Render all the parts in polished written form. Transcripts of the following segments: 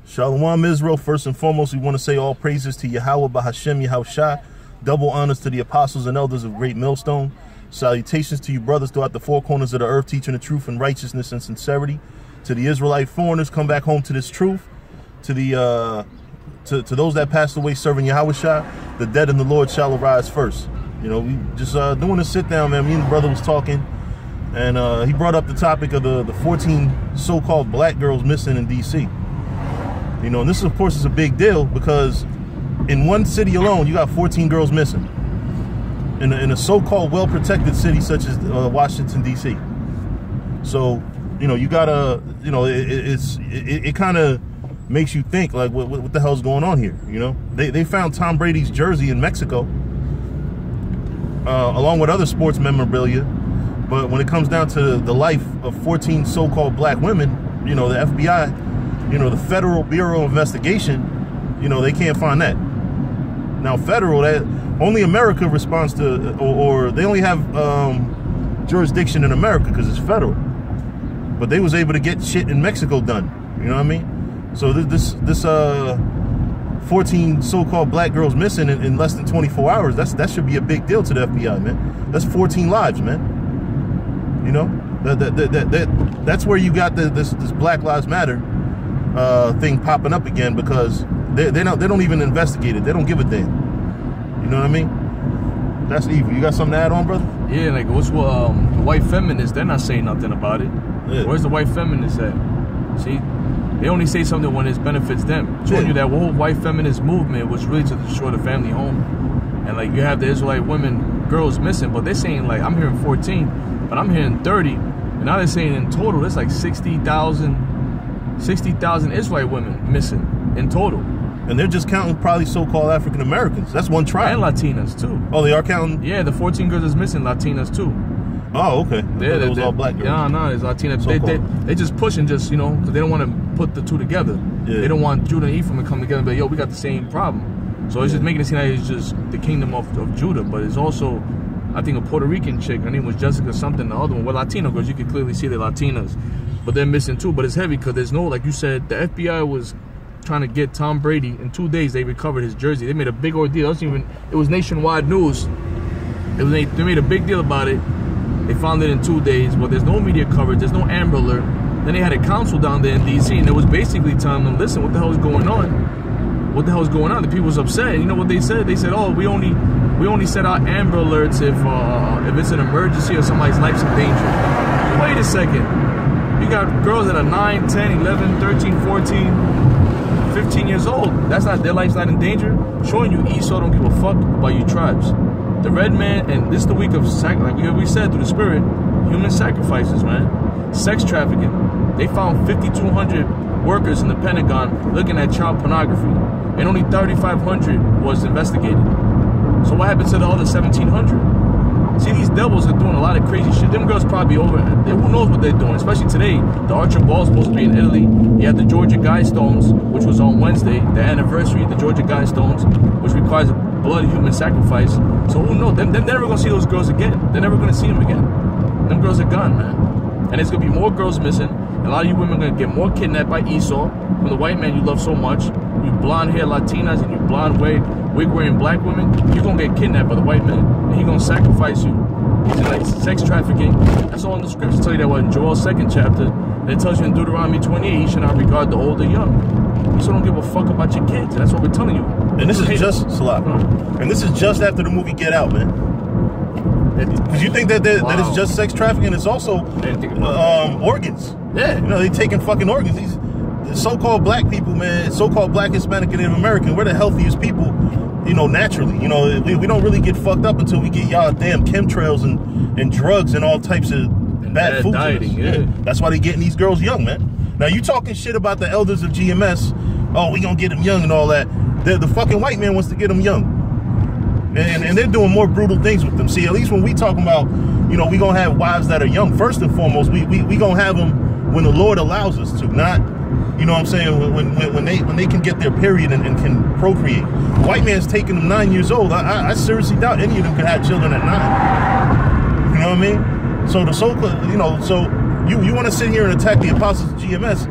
Shalom Israel. First and foremost, we want to say all praises to Yahweh Bahashem Yahushua. Double honors to the apostles and elders of Great Millstone. Salutations to you brothers throughout the four corners of the earth, teaching the truth and righteousness and sincerity. To the Israelite foreigners, come back home to this truth. To the to those that passed away serving Yahushua, the dead in the Lord shall arise first. You know, we just doing a sit down, man. Me and the brother was talking, and he brought up the topic of the 14 so-called black girls missing in D.C. You know, and this, of course, is a big deal because in one city alone, you got 14 girls missing in a so-called well-protected city such as Washington, D.C. So, you know, you gotta, you know, it kind of makes you think, like, what the hell's going on here? You know, they found Tom Brady's jersey in Mexico, along with other sports memorabilia. But when it comes down to the life of 14 so-called black women, you know, the FBI, you know, the Federal Bureau of Investigation, you know, they can't find that. Now, federal, that only America responds to, or they only have jurisdiction in America because it's federal. But they was able to get shit in Mexico done. You know what I mean? So this 14 so-called black girls missing in less than 24 hours. That should be a big deal to the FBI, man. That's 14 lives, man. You know, that's where you got this Black Lives Matter thing popping up again, because they don't even investigate it. They don't give a damn. You know what I mean? That's evil. You got something to add on, brother? Yeah, like what's the white feminists? They're not saying nothing about it. Yeah. Where's the white feminists at? See, they only say something when it benefits them. Showing you that whole white feminist movement was really to destroy the family home. And like you have the Israelite women, girls missing, but they're saying like I'm hearing 14, but I'm hearing 30, and now they're saying in total there's like 60,000 Israelite women missing in total. And they're just counting probably so-called African Americans. That's one tribe. And Latinas too. Oh, they are counting? Yeah, the 14 girls is missing Latinas too. Oh, okay. It was all black girls. Yeah, no, it's Latinas. They just pushing, just, you know, because they don't want to put the two together. Yeah. They don't want Judah and Ephraim to come together and be like, yo, we got the same problem. So it's just making it seem like it's just the kingdom of Judah, but it's also, I think, a Puerto Rican chick. Her name was Jessica something. The other one, well, Latino girls, you can clearly see they're Latinas, but they're missing too. But it's heavy because there's no, like you said, the FBI was trying to get Tom Brady. In 2 days, they recovered his jersey. They made a big ordeal. It was nationwide news. They made a big deal about it. They found it in 2 days, but there's no media coverage. There's no Amber Alert. Then they had a council down there in D.C. and it was basically telling them, listen, what the hell is going on? What the hell is going on? The people was upset. And you know what they said? They said, oh, we only set out Amber Alerts if it's an emergency or somebody's life's in danger. Wait a second. You got girls that are 9, 10, 11, 13, 14, 15 years old. That's not, their life's not in danger. Showing you Esau don't give a fuck about you tribes. The red man, and this is the week of, like we said, through the spirit, human sacrifices, man. Sex trafficking. They found 5,200 workers in the Pentagon looking at child pornography, and only 3,500 was investigated. So what happened to the other 1,700? See, these devils are doing a lot of crazy shit. Them girls probably over, who knows what they're doing, especially today. The Archer Ball's supposed to be in Italy. You had the Georgia Guidestones, which was on Wednesday, the anniversary of the Georgia Guidestones, which requires blood human sacrifice. So who knows? They're never going to see those girls again. They're never going to see them again. Them girls are gone, man. And there's going to be more girls missing. A lot of you women are going to get more kidnapped by Esau, from the white man you love so much. You blonde-haired Latinas and you blonde wig-wearing black women, you're going to get kidnapped by the white man. And he's going to sacrifice you. It's like sex trafficking. That's all in the scriptures. Tell you that in Joel's 2nd chapter. And it tells you in Deuteronomy 28, you should not regard the old or young. So don't give a fuck about your kids. That's what we're telling you. And this is just and this is just after the movie Get Out, man. Because you think that it's just sex trafficking, it's also organs. Yeah. You know, they taking fucking organs. These so-called black people, man, so-called black, Hispanic, and Native American, we're the healthiest people, you know, naturally. You know, we don't really get fucked up until we get y'all damn chemtrails and drugs and all types of bad food. Dieting, yeah. That's why they getting these girls young, man. Now, you talking shit about the elders of GMS. Oh, we gonna get them young and all that. The fucking white man wants to get them young. And they're doing more brutal things with them. See, at least when we talking about, you know, we gonna have wives that are young. First and foremost, we gonna have them when the Lord allows us to, not, you know what I'm saying, when they can get their period and can procreate. The white man's taking them 9 years old. I seriously doubt any of them could have children at 9. You know what I mean? So you know, so you want to sit here and attack the apostles of GMS.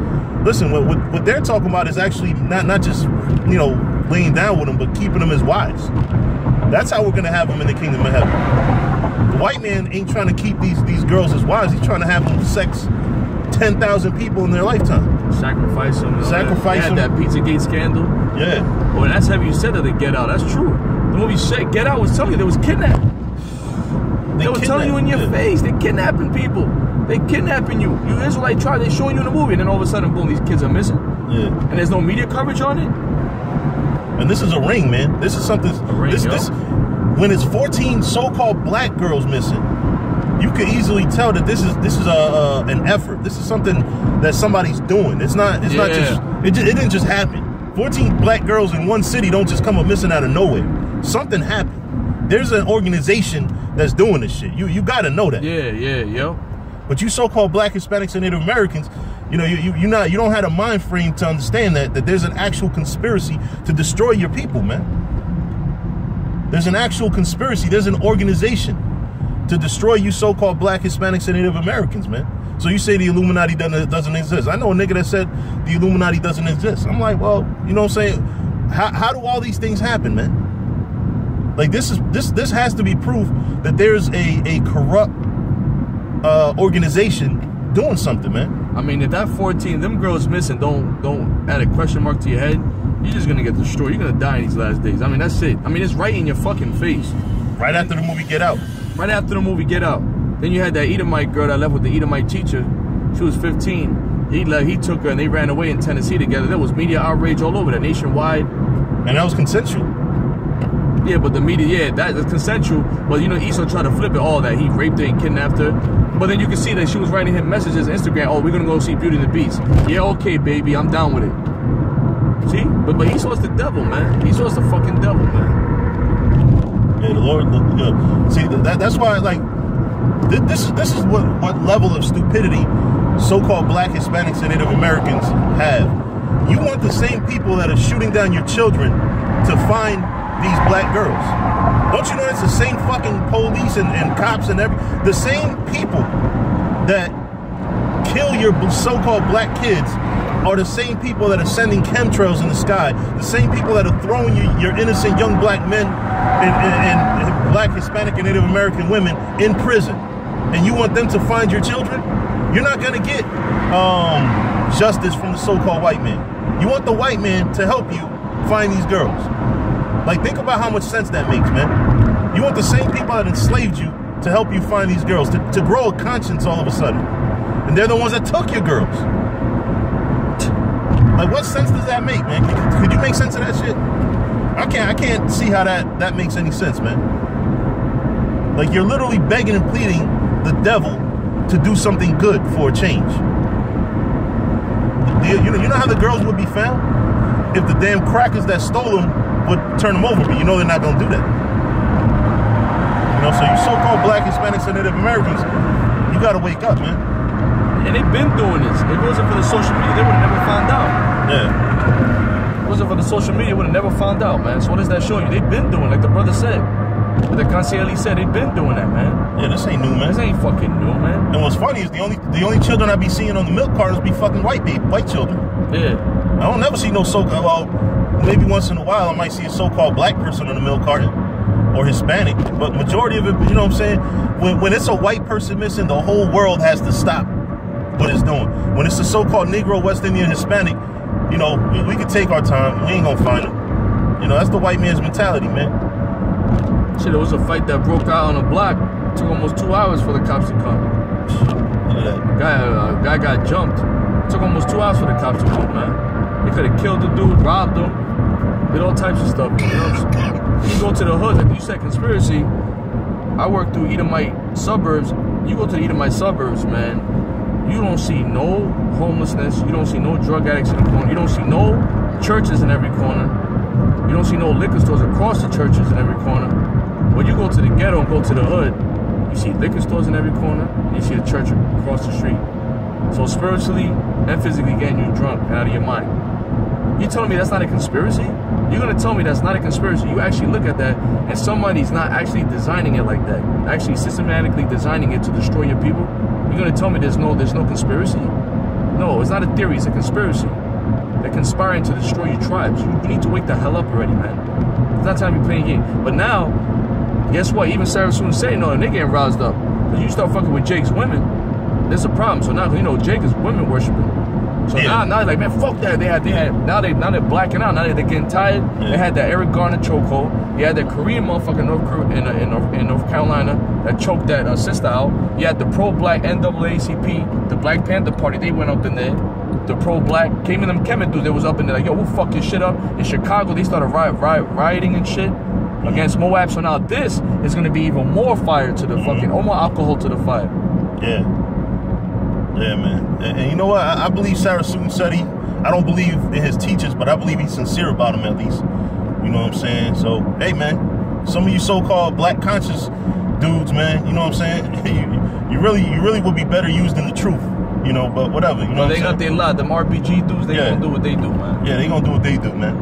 listen, what they're talking about is actually not just, you know, laying down with them, but keeping them as wives. That's how we're going to have them in the kingdom of heaven. The white man ain't trying to keep these girls as wives. He's trying to have them sex 10,000 people in their lifetime. Sacrifice them. Sacrifice them. That Pizzagate scandal. Yeah. Oh, and that's heavy. You said that the Get Out. That's true. The movie Get Out was telling you there was kidnapping. They were telling you in your face. They're kidnapping people. They're kidnapping you. You Israelite tribe. They're showing you in the movie, and then all of a sudden, boom, these kids are missing. Yeah. And there's no media coverage on it. And this is a ring, man. This is something. This when it's 14 so-called black girls missing, you could easily tell that this is an effort. This is something that somebody's doing. It's not just it didn't just happen. 14 black girls in one city don't just come up missing out of nowhere. Something happened. There's an organization that's doing this shit. You got to know that. Yeah. But you so-called black, Hispanics, and Native Americans, you know, you don't have a mind frame to understand that there's an actual conspiracy to destroy your people, man. There's an actual conspiracy. There's an organization to destroy you so-called black, Hispanics, and Native Americans, man. So you say the Illuminati doesn't exist. I know a nigga that said the Illuminati doesn't exist. I'm like, well, you know what I'm saying? How do all these things happen, man? Like this has to be proof that there's a corrupt organization doing something, man. I mean, if that 14, them girls missing, don't add a question mark to your head, you're just gonna get destroyed. You're gonna die in these last days. I mean, that's it. I mean, it's right in your fucking face. Right after the movie Get Out. Right after the movie Get Out. Then you had that Edomite girl that left with the Edomite teacher. She was 15. He took her and they ran away in Tennessee together. There was media outrage all over that, nationwide. And that was consensual. Yeah, but the media, that's consensual. But you know, Esau tried to flip it all that he raped her and kidnapped her. But then you can see that she was writing him messages on Instagram. Oh, we're gonna go see Beauty and the Beast. Yeah, okay, baby, I'm down with it. See, but Esau's the devil, man. Esau's the fucking devil, man. Yeah, the Lord. See, that's why, like, this is what level of stupidity so-called black, Hispanics, and Native Americans have. You want the same people that are shooting down your children to find these black girls. Don't you know it's the same fucking police and cops and the same people that kill your so-called black kids are the same people that are sending chemtrails in the sky, the same people that are throwing your innocent young black men and black, Hispanic, and Native American women in prison. And you want them to find your children? You're not gonna get justice from the so-called white man. You want the white man to help you find these girls. Like, think about how much sense that makes, man. You want the same people that enslaved you to help you find these girls, to grow a conscience all of a sudden. And they're the ones that took your girls. Like, what sense does that make, man? Could you make sense of that shit? I can't see how that makes any sense, man. Like, you're literally begging and pleading the devil to do something good for a change. You know how the girls would be found? If the damn crackers that stole them would turn them over, but you know they're not gonna do that. You know, so you so-called black, Hispanics, and Native Americans, you gotta wake up, man. And they've been doing this. If it wasn't for the social media, they would have never found out. Yeah. If it wasn't for the social media, they would have never found out, man. So what does that show you? They've been doing, like the brother said. But the Consigliere said they've been doing that, man. Yeah, this ain't new, man. This ain't fucking new, man. And what's funny is the only children I be seeing on the milk cartons be fucking white children. Yeah. I don't never see no well, maybe once in a while I might see a so-called black person on the milk carton or Hispanic, but majority of it, you know what I'm saying? When it's a white person missing, the whole world has to stop what it's doing. When it's a so-called Negro, West Indian, Hispanic, you know, we can take our time. We ain't gonna find them. You know, that's the white man's mentality, man. Shit, there was a fight that broke out on a block. It took almost 2 hours for the cops to come. Look at that. Guy got jumped. It took almost 2 hours for the cops to come, man. They could have killed the dude, robbed him, did all types of stuff. You know what I'm saying? You go to the hood, like you said, conspiracy. I work through Edomite suburbs. You go to the Edomite suburbs, man. You don't see no homelessness. You don't see no drug addicts in the corner. You don't see no churches in every corner. You don't see no liquor stores across the churches in every corner. When you go to the ghetto and go to the hood, you see liquor stores in every corner. You see a church across the street. So spiritually and physically getting you drunk and out of your mind. You telling me that's not a conspiracy? You're gonna tell me that's not a conspiracy? You actually look at that and somebody's not actually designing it like that, actually systematically designing it to destroy your people? You're gonna tell me there's no conspiracy? No, it's not a theory, it's a conspiracy. They're conspiring to destroy your tribes. You need to wake the hell up already, man. It's not time to be playing games. But now, guess what? Even Sarah soon say no, and they're getting roused up. Because you start fucking with Jake's women, there's a problem. So now, you know, Jake is women worshiping. So now they're like, man, fuck that. Now they're blacking out. Now they're getting tired. Yeah. They had that Eric Garner chokehold. You had that Korean motherfucker in North Carolina that choked that sister out. You had the pro-black NAACP, the Black Panther Party. They went up in there. The pro-black came in them Kemet dudes. They was up in there like, yo, we'll fuck this shit up. In Chicago, they started rioting and shit against Moab. So now this is going to be even more fire to the fucking, or more alcohol to the fire. Yeah. Yeah, man. And you know what? I believe Sarah Susan Seti. I don't believe in his teachings, but I believe he's sincere about them at least. You know what I'm saying? So, hey, man, some of you so-called black conscious dudes, man, you know what I'm saying? you really would be better used in the truth. You know, but whatever. You know what they got their lot. Them RPG dudes, they gonna do what they do, man. Yeah, they gonna do what they do, man.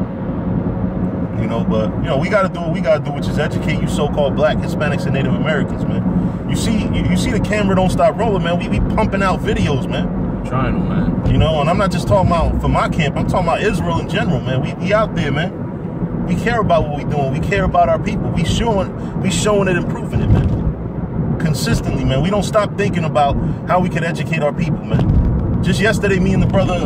You know, but you know, we gotta do what we gotta do, which is educate you so-called black, Hispanics, and Native Americans, man. You see the camera don't stop rolling, man. We be pumping out videos, man. Trying to, man. You know, and I'm not just talking about for my camp. I'm talking about Israel in general, man. We out there, man. We care about what we doing. We care about our people. We showing it and proving it, man. Consistently, man. We don't stop thinking about how we can educate our people, man. Just yesterday, me and the brother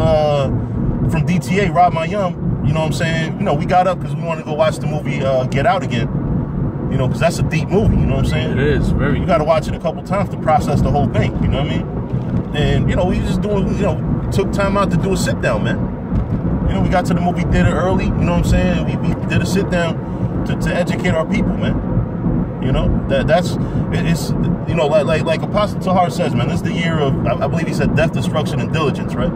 from DTA, Rob Mayum, you know what I'm saying? You know, we got up because we wanted to go watch the movie Get Out again. You know, because that's a deep movie, you know what I'm saying? It is, very. You got to watch it a couple times to process the whole thing, you know what I mean? And, you know, we just doing, you know, took time out to do a sit down, man. You know, we got to the movie theater early, you know what I'm saying? We did a sit down to educate our people, man. You know, it's you know, like Apostle Tahar says, man, this is the year of, I believe he said, death, destruction, and diligence, right?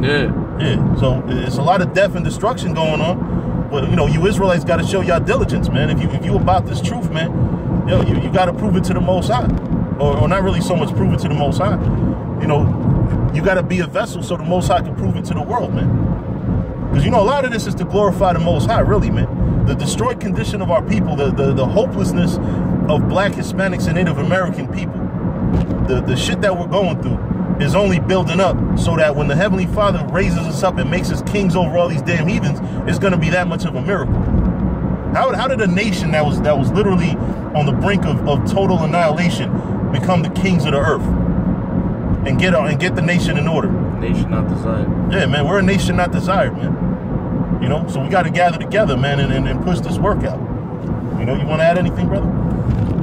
Yeah. Yeah. So it's a lot of death and destruction going on, but you know, you Israelites got to show y'all diligence, man. If you about this truth, man, you know, you got to prove it to the Most High, or not really so much prove it to the Most High. You know, you got to be a vessel so the Most High can prove it to the world, man. Because you know, a lot of this is to glorify the Most High, really, man. The destroyed condition of our people, the hopelessness of black, Hispanics, and Native American people, the shit that we're going through is only building up so that when the Heavenly Father raises us up and makes us kings over all these damn heathens, it's going to be that much of a miracle. How did a nation that was literally on the brink of total annihilation become the kings of the earth and get the nation in order? Nation not desired. Yeah, man, we're a nation not desired, man. You know, so we got to gather together, man, and push this work out. You know, you want to add anything, brother?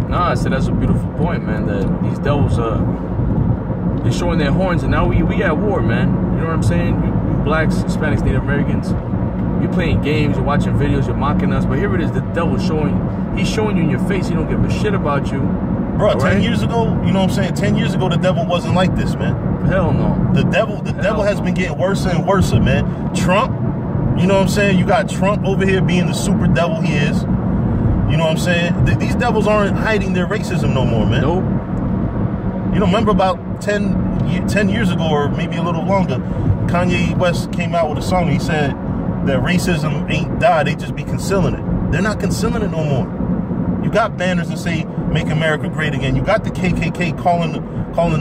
Nah, I said that's a beautiful point, man. That these devils, they're showing their horns, and now we at war, man. You know what I'm saying? You blacks, Hispanics, Native Americans, you're playing games, you're watching videos, you're mocking us, but here it is, the devil's he's showing you in your face, he don't give a shit about you. Bro, 10 years ago, you know what I'm saying? 10 years ago, the devil wasn't like this, man. Hell no. The devil has been getting worse and worse, man. Trump, you know what I'm saying? You got Trump over here being the super devil he is. You know what I'm saying? These devils aren't hiding their racism no more, man. Nope. You know, remember about 10 years ago, or maybe a little longer, Kanye West came out with a song. He said that racism ain't died, they just be concealing it. They're not concealing it no more. You got banners that say, make America great again. You got the KKK calling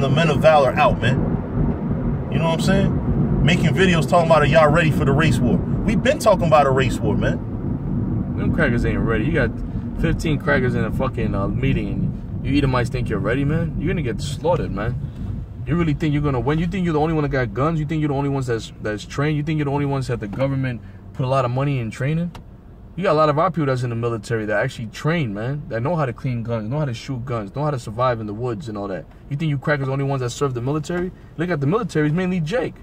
the men of valor out, man. You know what I'm saying? Making videos talking about, are y'all ready for the race war? We've been talking about a race war, man. Them crackers ain't ready. You got 15 crackers in a fucking meeting, and you Edomites think you're ready, man? You're gonna get slaughtered, man. You really think you're gonna win? You think you're the only one that got guns? You think you're the only ones that's trained? You think you're the only ones that the government put a lot of money in training? You got a lot of our people that's in the military that actually train, man, that know how to clean guns, know how to shoot guns, know how to survive in the woods and all that. You think you crackers are the only ones that serve the military? Look at the military, it's mainly Jake.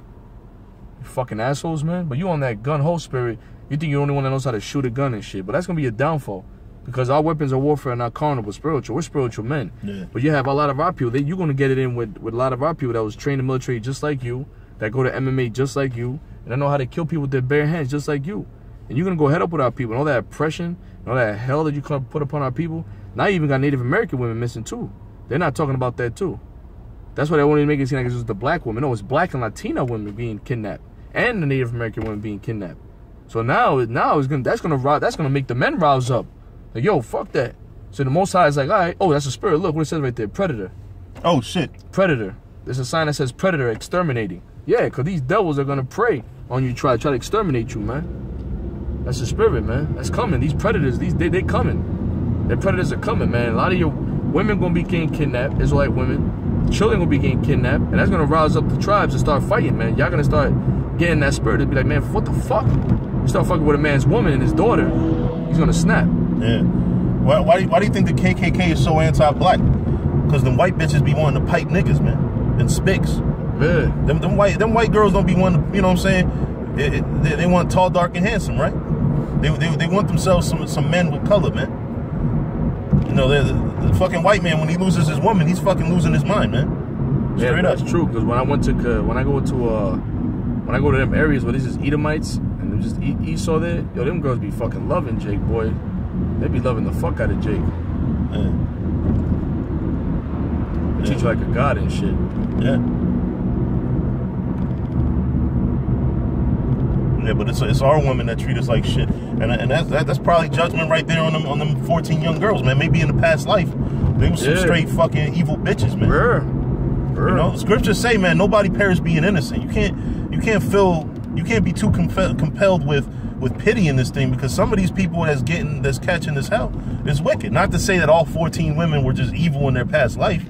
You fucking assholes, man. But you on that gun hole spirit, you think you're the only one that knows how to shoot a gun and shit. But that's going to be a downfall. Because our weapons are warfare and not carnal, but spiritual. We're spiritual men. Yeah. But you have a lot of our people. You're going to get it in with a lot of our people that was trained in the military just like you, that go to MMA just like you, and that know how to kill people with their bare hands just like you. And you're going to go head up with our people. And all that oppression, and all that hell that you put upon our people. Now you even got Native American women missing too. They're not talking about that too. That's why they want to make it seem like it's just the black women. No, it's black and Latina women being kidnapped. And the Native American women being kidnapped. So now that's gonna make the men rouse up. Like, yo, fuck that. So the Most High is like, all right, oh, that's a spirit. Look what it says right there, predator. Oh shit. Predator. There's a sign that says predator exterminating. Yeah, because these devils are going to prey on you, try to exterminate you, man. That's the spirit, man. That's coming. These predators, they coming. The predators are coming, man. A lot of your women going to be getting kidnapped, Israelite women. Children going to be getting kidnapped. And that's going to rouse up the tribes to start fighting, man. Y'all going to start getting that spirit to be like, man, what the fuck? You start fucking with a man's woman and his daughter, he's going to snap. Yeah. Why do you think the KKK is so anti-black? Because them white bitches be wanting to pipe niggas, man. And spics. Yeah. Them white girls don't be wanting to, you know what I'm saying? They want tall, dark, and handsome, right? They want themselves some men with color, man. You know, the fucking white man, when he loses his woman, he's fucking losing his mind, man. Straight that's up. true. Because when I go to them areas where there's just Edomites and there's just Esau there, yo, them girls be fucking loving Jake, boy. They be loving the fuck out of Jake. Yeah. They treat you like a god and shit. Yeah. Yeah, but it's our women that treat us like shit, and that's probably judgment right there on them 14 young girls, man. Maybe in the past life they were some straight fucking evil bitches, man. You know, the scriptures say, man, nobody perish being innocent. You can't be too compelled with pity in this thing, because some of these people that's catching this hell is wicked. Not to say that all 14 women were just evil in their past life,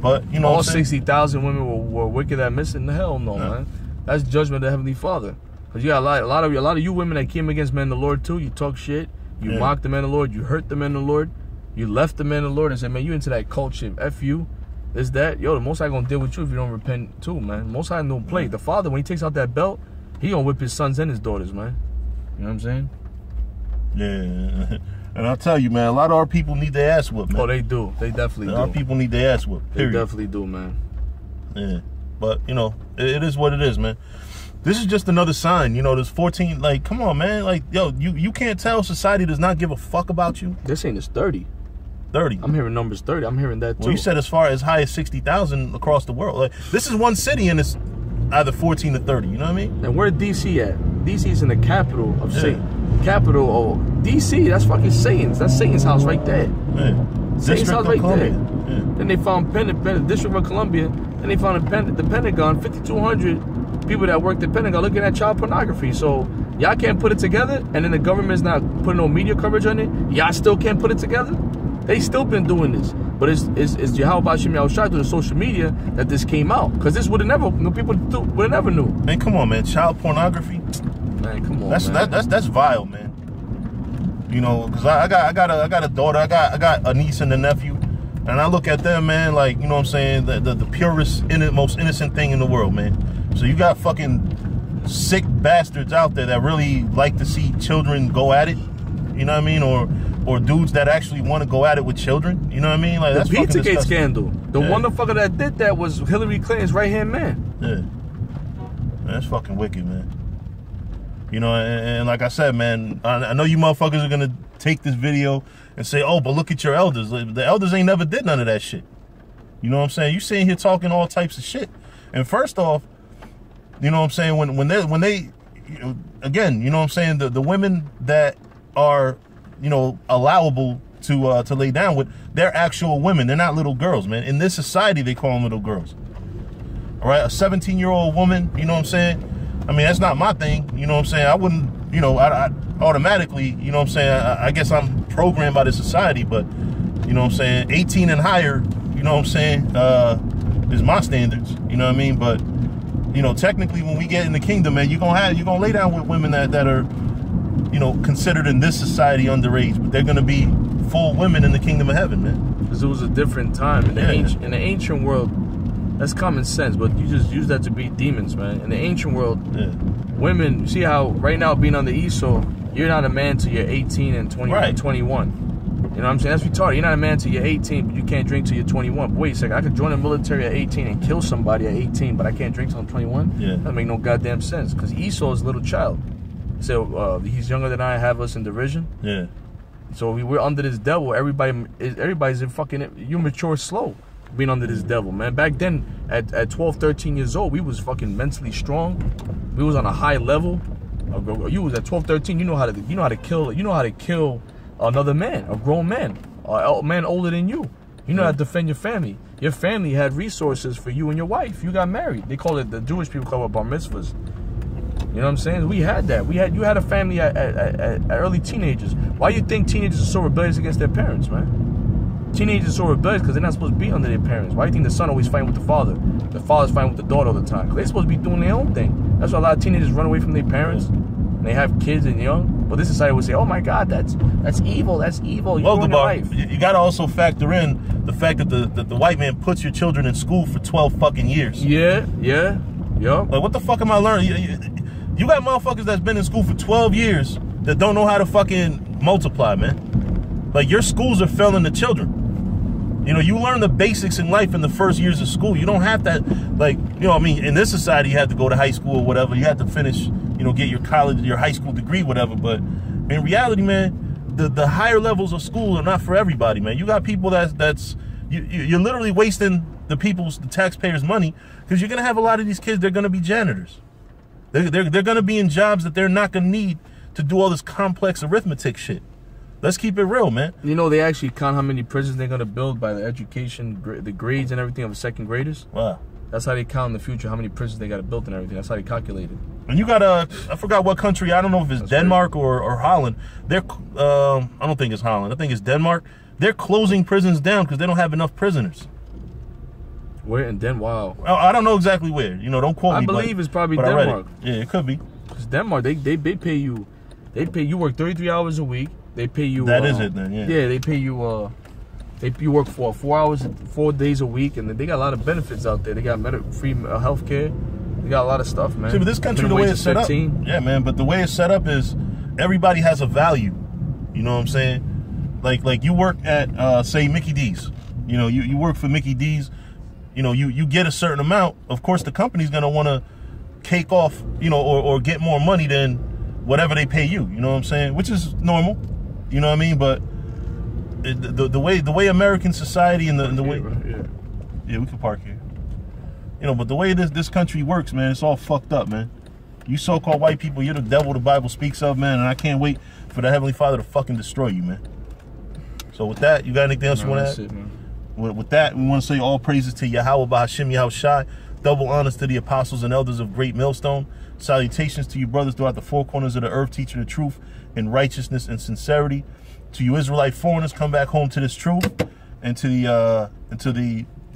but you know, all 60,000 women were wicked at missing the hell. No, man, that's judgment of the Heavenly Father. Because you got a lot of you women that came against men of the Lord too. You talk shit, you mock the men of the Lord, you hurt the men of the Lord, you left the men of the Lord and said, man, you into that cult shit, F you, this, that. Yo, the Most High gonna deal with you if you don't repent too, man. Most High don't play. The Father, when he takes out that belt, he gonna whip his sons and his daughters, man. You know what I'm saying? Yeah. And I'll tell you, man, a lot of our people need their ass whooped, man. Oh, they do. They definitely do. Our people need their ass whooped, period. They definitely do, man. Yeah. But, you know, it is what it is, man. This is just another sign, you know, there's 14, like, come on, man. Like, yo, you can't tell society does not give a fuck about you. They're saying it's 30. 30. I'm hearing numbers 30. I'm hearing that, too. Well, you said as far as high as 60,000 across the world. Like, this is one city and it's either 14 to 30, you know what I mean? And where D.C. at? D.C.'s in the capital of Satan. Capital of D.C., that's fucking Satan's. That's Satan's house right there. Yeah. Satan's house right there. Yeah. Then they found District of Columbia, and they found the Pentagon, 5,200 people that worked at Pentagon looking at child pornography. So y'all can't put it together, and then the government's not putting no media coverage on it. Y'all still can't put it together. They still been doing this, but it's Yahweh Hashem Yahushua through the social media that this came out, because this would have never, people would have never knew. Man, come on, man, child pornography. Man, come on, that's vile, man. You know, because I got a daughter, I got a niece and a nephew, and I look at them, man, like, you know what I'm saying, the purest, most innocent thing in the world, man. So you got fucking sick bastards out there that really like to see children go at it, you know what I mean, or dudes that actually want to go at it with children, you know what I mean? Like, that's fucking disgusting. Pizzagate scandal. The motherfucker that did that was Hillary Clinton's right-hand man. Yeah. Man, that's fucking wicked, man. You know, and like I said, man, I know you motherfuckers are gonna take this video and say, oh, but look at your elders. The elders ain't never did none of that shit. You know what I'm saying? You sitting here talking all types of shit. And first off, you know what I'm saying, when they you know, again, you know what I'm saying, the women that are, you know, allowable to lay down with, they're actual women. They're not little girls, man. In this society, they call them little girls. All right, a 17-year-old woman, you know what I'm saying? I mean, that's not my thing, you know what I'm saying? I wouldn't, you know, I automatically, you know what I'm saying, I guess I'm programmed by the society, but, you know what I'm saying, 18 and higher, you know what I'm saying, is my standards, you know what I mean? But, you know, technically when we get in the kingdom, man, you're gonna lay down with women that are, you know, considered in this society underage, but they're gonna be full women in the kingdom of heaven, man. Because it was a different time. In the ancient world, that's common sense, but you just use that to beat demons, man. In the ancient world, women, you see how right now being on the Esau, you're not a man till you're 18 and 21. You know what I'm saying? That's retarded. You're not a man till you're 18, but you can't drink till you're 21. But wait a second, I could join the military at 18 and kill somebody at 18, but I can't drink till I'm 21? Yeah. That make no goddamn sense, because Esau is a little child. So he's younger than I, have us in derision. Yeah. So we're under this devil. Everybody's in fucking, you mature slow being under this devil, man. Back then, at 12, 13 years old, we was fucking mentally strong. We was on a high level. You was at 12, 13, you know how to kill another man, a grown man, a man older than you. You know how to defend your family. Your family had resources for you and your wife. You got married. They call it, the Jewish people call it bar mitzvahs. You know what I'm saying? We had that. You had a family at early teenagers. Why do you think teenagers are so rebellious against their parents, man? Teenagers are so rebellious because they're not supposed to be under their parents. Why do you think the son always fighting with the father? The father's fighting with the daughter all the time. Because they're supposed to be doing their own thing. That's why a lot of teenagers run away from their parents. And they have kids and young. But this society would say, oh my God, that's evil. That's evil. You're ruining your life. You got to also factor in the fact that the white man puts your children in school for 12 fucking years. Yeah. Like, what the fuck am I learning? You got motherfuckers that's been in school for 12 years that don't know how to fucking multiply, man. Like, your schools are failing the children. You know, you learn the basics in life in the first years of school. You don't have to, like, you know, I mean, in this society, you have to go to high school or whatever. You have to finish, you know, get your college, your high school degree, whatever. But in reality, man, the higher levels of school are not for everybody, man. You got people you're literally wasting the taxpayers' money, because you're going to have a lot of these kids, they're going to be janitors. They're going to be in jobs that they're not going to need to do all this complex arithmetic shit. Let's keep it real, man. You know, they actually count how many prisons they're going to build by the education, the grades and everything of the second graders. Wow. That's how they count in the future, how many prisons they got to build and everything. That's how they calculate it. And you got I forgot what country, I don't know if it's Denmark or Holland. I don't think it's Holland. I think it's Denmark. They're closing prisons down because they don't have enough prisoners. Where in Denmark? Wow. I don't know exactly where. You know, don't quote me. I believe it's probably Denmark. Yeah, it could be. Because Denmark, they pay you. You work 33 hours a week. They pay you. That is it then. Yeah. Yeah, they pay you. You work for 4 days a week, and they got a lot of benefits out there. They got free health care. They got a lot of stuff, man. See, but this country, the way it's set up, yeah, man. But the way it's set up is everybody has a value. You know what I'm saying? Like you work at say Mickey D's. You know, you work for Mickey D's. You know, you get a certain amount. Of course, the company's gonna want to cake off, you know, or get more money than whatever they pay you. You know what I'm saying? Which is normal. You know what I mean? But the way American society and the way, yeah, we can park here. You know, but the way this country works, man, it's all fucked up, man. You so-called white people, you're the devil the Bible speaks of, man, and I can't wait for the Heavenly Father to fucking destroy you, man. So with that, you got anything else you want to add? With that, we want to say all praises to Yahweh Bahashim Yahushai. Double honors to the apostles and elders of Great Millstone. Salutations to you brothers throughout the four corners of the earth, teaching the truth in righteousness and sincerity. To you Israelite foreigners, come back home to this truth. And to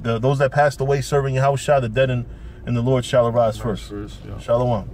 those that passed away serving Yahushua, the dead and the Lord shall arise first. Shalom.